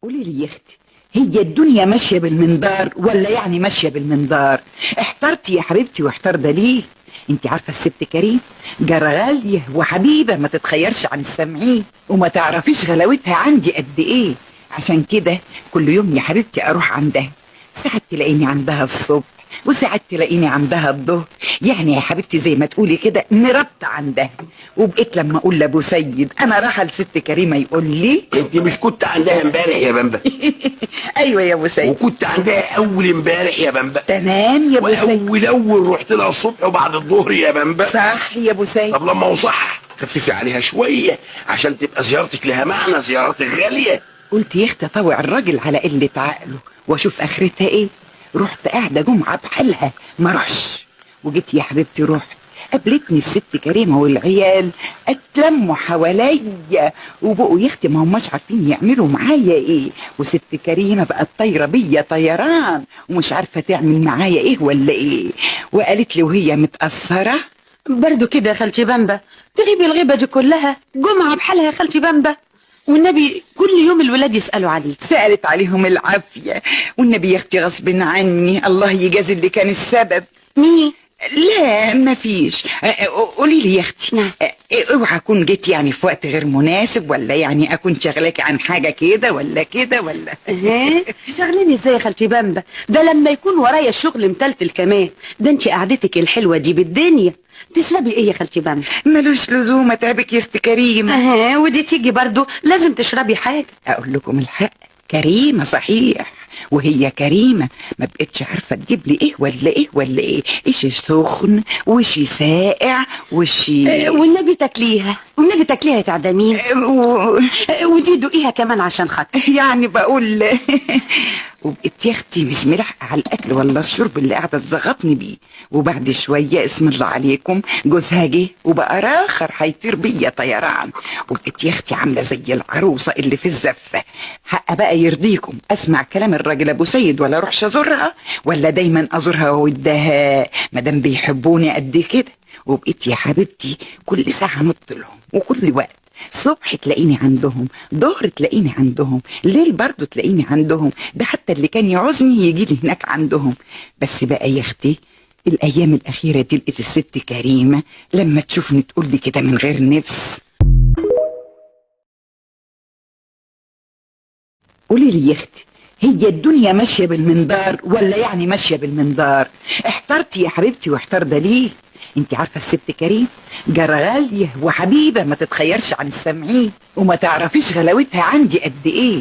قولي لي يا اختي، هي الدنيا ماشيه بالمنظار ولا يعني ماشيه بالمنظار؟ احترتي يا حبيبتي واحتار ده ليه؟ انت عارفه الست كريم جارة غاليه وحبيبه ما تتخيرش عن السامعين، وما تعرفيش غلاوتها عندي قد ايه. عشان كده كل يوم يا حبيبتي اروح عندها، ساعات تلاقيني عندها الصبح وساعات تلاقيني عندها الظهر، يعني يا حبيبتي زي ما تقولي كده مربط عندها. وبقيت لما اقول لابو سيد انا رايحه لست كريمه يقول لي انت مش كنت عندها امبارح يا بمبا؟ ايوه يا ابو سيد. وكنت عندها اول امبارح يا بمبا؟ تمام يا ابو سيد. واول رحت لها الصبح وبعد الظهر يا بمبا؟ صح يا ابو سيد. طب لما هو صح خففي عليها شويه عشان تبقى زيارتك لها معنى، زيارتك غاليه. قلت يا اختي اطوع الراجل على قله عقله واشوف اخرتها ايه. رحت قاعده جمعه بحالها ما روحش، وجيت يا حبيبتي رحت قابلتني الست كريمه والعيال اتلموا حواليا وبقوا يا اختي ما هماش عارفين يعملوا معايا ايه. وست كريمه بقت طايره بيا طيران ومش عارفه تعمل معايا ايه ولا ايه. وقالت لي وهي متاثره برضو كده يا خالتي بامبا، تغيبي الغيبه دي كلها جمعه بحالها يا خالتي بامبا، والنبي كل يوم الولاد يسالوا عليك. سالت عليهم العافيه والنبي يا اختي غصب عني، الله يجازي اللي كان السبب. مين؟ لا مفيش. قولي لي يا اختي، اوعى اكون جيت يعني في وقت غير مناسب، ولا يعني اكون شغلاك عن حاجه كده ولا كده ولا شغليني ازاي يا خالتي بامبا؟ ده لما يكون ورايا الشغل متلتل كمان. ده انت قعدتك الحلوه دي بالدنيا. تشربي ايه يا خالتي بامبا؟ ملوش لزوم اتعبك يا ست كريمه. ودي تيجي برضو لازم تشربي حاجه. اقول لكم الحق، كريمه صحيح، وهي كريمه ما بقتش عارفه تجيب لي ايه ولا ايه ولا ايه، ايش سخن وشي ساقع وشي والنبي تاكليها، والنبي تاكليها يا تعدمين. ودي دوقيها كمان عشان خاطر. يعني بقول وبقيت يا اختي مش ملحقه على الاكل ولا الشرب اللي قاعده تزغطني بيه. وبعد شويه اسم الله عليكم جوزها جه وبقى راخر هيطير بيا طيران. وبقيت يا اختي عامله زي العروسه اللي في الزفه. حق بقى يرضيكم اسمع كلام الراجل ابو سيد ولا اروحش ازورها، ولا دايما ازورها وودها مادام بيحبوني قد كده. وبقيت يا حبيبتي كل ساعه نط لهم وكل وقت، صبح تلاقيني عندهم، ظهر تلاقيني عندهم، ليل برضو تلاقيني عندهم، ده حتى اللي كان يعوزني يجي لي هناك عندهم. بس بقى يا اختي الايام الاخيره دي لقيت الست كريمه لما تشوفني تقول لي كده من غير نفس. قولي لي يا اختي، هي الدنيا ماشيه بالمنظار ولا يعني ماشيه بالمنظار؟ احترتي يا حبيبتي واحتار ده ليه؟ انت عارفه الست كريم جارة غاليه وحبيبه ما تتخيرش عن السامعين، وما تعرفيش غلاوتها عندي قد ايه.